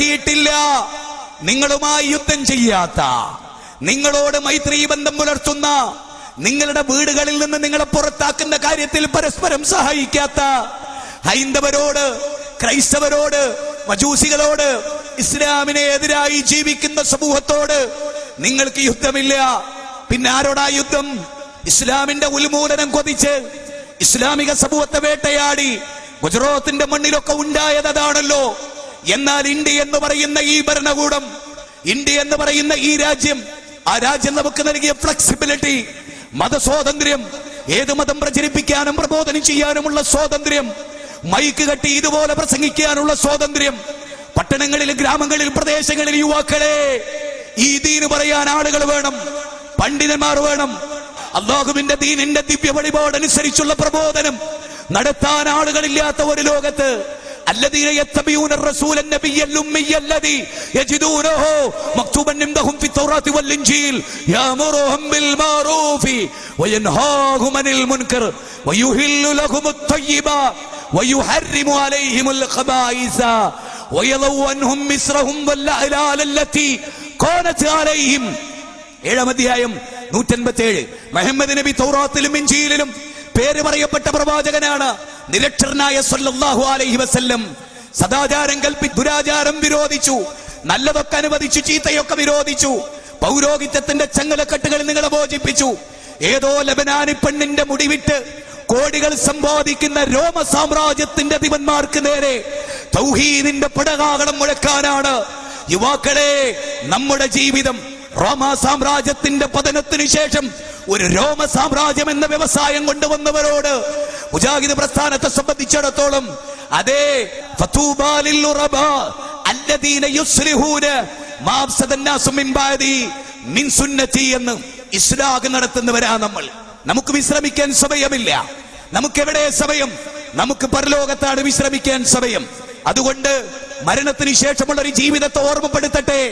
ഇറക്കിയിട്ടില്ല. നിങ്ങളുമായി യുദ്ധം ചെയ്യാത്ത, നിങ്ങളോട് മൈത്രി ബന്ധം പുലർത്തുന്ന, നിങ്ങളുടെ വീടുകളിൽ നിന്ന് നിങ്ങളെ പുറത്താക്കുന്ന കാര്യത്തിൽ പരസ്പരം സഹായിക്കാത്ത ഹൈന്ദവരോട്, ക്രൈസ്തവരോട്, മജൂസികളോട്, ഇസ്ലാമിനെ എതിരായി ജീവിക്കുന്ന സമൂഹത്തോട് നിങ്ങൾക്ക് യുദ്ധമില്ല. പിന്നെ ആരോടാ യുദ്ധം? ഇസ്ലാമിന്റെ ഉന്മൂലനം കൊതിച്ച് ഇസ്ലാമിക സമൂഹത്തെ വേട്ടയാടി ഗുജറാത്തിന്റെ മണ്ണിലൊക്കെ ഉണ്ടായത് അതാണല്ലോ. എന്നാൽ ഇന്ത്യ എന്ന് പറയുന്ന ഈ ഭരണകൂടം, ഇന്ത്യ എന്ന് പറയുന്ന ഈ രാജ്യം, ആ രാജ്യം നമുക്ക് നൽകിയ ഫ്ലെക്സിബിലിറ്റി, മതസ്വാതന്ത്ര്യം, ഏത് മതം പ്രചരിപ്പിക്കാനും പ്രബോധനം ചെയ്യാനുമുള്ള സ്വാതന്ത്ര്യം, മൈക്ക് കെട്ടി ഇതുപോലെ പ്രസംഗിക്കാനുള്ള സ്വാതന്ത്ര്യം, പട്ടണങ്ങളിൽ, ഗ്രാമങ്ങളിൽ, പ്രദേശങ്ങളിൽ യുവാക്കളെ ഈ ദീന് പറയാൻ ആളുകൾ വേണം, പണ്ഡിതന്മാർ വേണം. അല്ലാഹുവിന്റെ ദീനിന്റെ ദിവ്യ വഴിപാടനുസരിച്ചുള്ള പ്രബോധനം നടത്താൻ ആളുകളില്ലാത്ത ഒരു ലോകത്ത് الذين يتبعون الرسول النبي الأمي الذي يجدونه مكتوبا عندهم في التوراة والإنجيل يأمرهم بالمعروف وينهاهم عن المنكر ويحل لهم الطيبات ويحرم عليهم الخبائث ويضع عنهم مصرهم والأغلال التي كانت عليهم. 7-ാം അധ്യായം 187. മുഹമ്മദ് നബി തൗറാത്തിലും ഇൻജീലിലും പേര് പറയപ്പെട്ട പ്രവാചകനാണ്. നിരക്ഷരനായ സല്ലല്ലാഹു അലൈഹി വസല്ലം സദാചാരം കൽപ്പിച്ചു, ദുരാചാരം വിരോധിച്ചു, നല്ലതൊക്കെ അനുവദിച്ചു, ചീത്തയൊക്കെ വിരോധിച്ചു, പൗരോഹിത്യത്തിന്റെ ചങ്ങലക്കെട്ടുകളിൽ നിങ്ങളെ മോചിപ്പിച്ചു. ഏതോ ലബനാനി പെണ്ണിന്റെ മുടിവിട്ട് കോടികൾ സമ്പാദിക്കുന്ന രോമ സാമ്രാജ്യത്തിന്റെ അധിപന്മാർക്ക് നേരെ തൗഹീദിന്റെ പടകാകളം മുഴക്കാനാണ്. യുവാക്കളെ, നമ്മുടെ ജീവിതം റോമ സാമ്രാജ്യത്തിന്റെ പതനത്തിനു ശേഷം ഒരു രോമ സാമ്രാജ്യം എന്ന വ്യവസായം കൊണ്ടുവന്നവരോട് മുജാഹിദ് പ്രസ്ഥാനത്തെ സംബന്ധിച്ചിടത്തോളം അതേ ഫതൂബാലിൽ ഉറബാ അല്ലദീന യുസ്ലിഹൂന മാ അഫ്സദന്നാസു മിൻ ബഅദി മിൻ സുന്നതി എന്ന് ഇസ്ലാഹ് നടത്തുന്നവരാ നമ്മൾ. നമുക്ക് വിശ്രമിക്കാൻ സമയമില്ല. നമുക്ക് എവിടെ സമയം? നമുക്ക് പരലോകത്താണ് വിശ്രമിക്കാൻ സമയം. അതുകൊണ്ട് മരണത്തിന് ശേഷമുള്ള ഒരു ജീവിതത്തെ ഓർമ്മപ്പെടുത്തട്ടെ.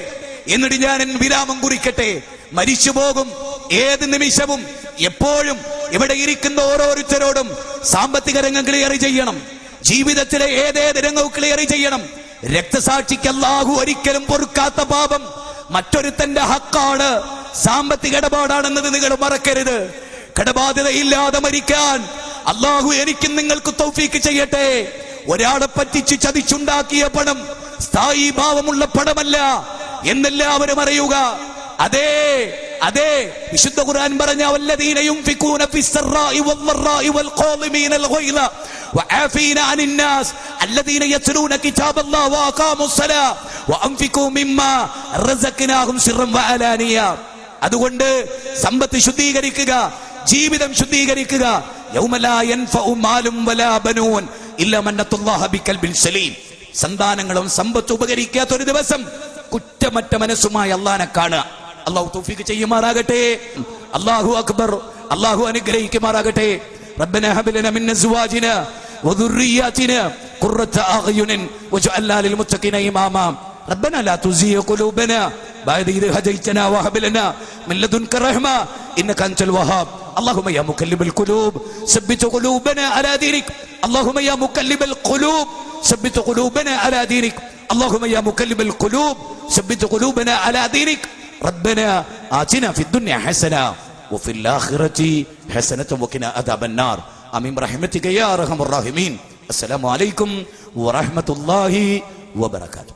എന്നിട്ട് ഞാൻ വിരാമം കുറിക്കട്ടെ. മരിച്ചു പോകും. ഏത് നിമിഷവും എപ്പോഴും ഇവിടെ ഇരിക്കുന്ന ഓരോരുത്തരോടും സാമ്പത്തിക രംഗം ക്ലിയർ ചെയ്യണം. ജീവിതത്തിലെ ഏതേത് രംഗവും ക്ലിയർ ചെയ്യണം. രക്തസാക്ഷിക്ക് അല്ലാഹു ഒരിക്കലും പൊറുക്കാത്ത പാപം മറ്റൊരുത്തന്റെ ഹക്കാണ്, സാമ്പത്തിക ഇടപാടാണെന്നത് നിങ്ങൾ മറക്കരുത്. കടബാധ്യതയില്ലാതെ മരിക്കാൻ അല്ലാഹു എനിക്കും നിങ്ങൾക്ക് തൗഫീക്ക് ചെയ്യട്ടെ. ഒരാളെ പറ്റിച്ച് ചതിച്ചുണ്ടാക്കിയ പണം സ്ഥായി ഭാവമുള്ള പണമല്ല എന്നെല്ലാവരും അറിയുക. അതേ അതെ, വിശുദ്ധ ഖുർആൻ പറഞ്ഞ വല്ലദീന യുൻഫിഖൂന ഫിസ്സറാഇ വദ്ദറാഇ വൽഖാദിമീനൽ ഗൈള വആഫീന അനിൻ നാസ് അല്ലദീന യത്ലൂന കിതാബല്ലാഹി വഅഖാമുസ്സലാ വഅൻഫിഖൂ മിമ്മാ റസഖ്നാഹും സിർറൻ വഅലാനിയ. അതുകൊണ്ട് സമ്പത്ത് ശുദ്ധീകരിക്കുക, ജീവിതം ശുദ്ധീകരിക്കുക. യൗമ ലാ യൻഫഉ മാലും വലാ ബനൂൻ ഇല്ലാ മൻ അത്തല്ലാഹ ബിഖൽബിൻ സലീം. സന്താനങ്ങളും സമ്പത്ത് ഉപകരിക്കാത്ത ഒരു ദിവസം കുറ്റമറ്റ മനസ്സുമായി അല്ലാഹനെ കാണുക. അല്ലാഹു തൗഫീഖ് ചെയ്യുമാറാകട്ടെ. അല്ലാഹു അക്ബർ. അല്ലാഹു അനുഗ്രഹിക്കുമാറാകട്ടെ. റബ്ബനാ ഹബ് ലനാ മിൻ അസ്വാജിനാ വദുർരിയാതിനാ ഖുർറത അഅ്യുനിൻ വജഅൽനാ ലിൽ മുത്തഖീന ഇമാമാ. റബ്ബനാ ലാ തുസിഗ ഖുലൂബനാ ബഅദ ഇദ് ഹദൈതനാ വഹബ് ലനാ മിൻ ലദുൻക റഹ്മ ഇന്നക അൻതൽ വഹാബ്. اللهم يا مقلب القلوب ثبت قلوبنا على دينك. اللهم يا مقلب القلوب ثبت قلوبنا على دينك. اللهم يا مقلب القلوب ثبت قلوبنا على دينك. ربنا آتنا في الدنيا حسنة وفي الآخرة حسنة وقنا عذاب النار. آمين برحمتك يا أرحم الراحمين. السلام عليكم ورحمة الله وبركاته.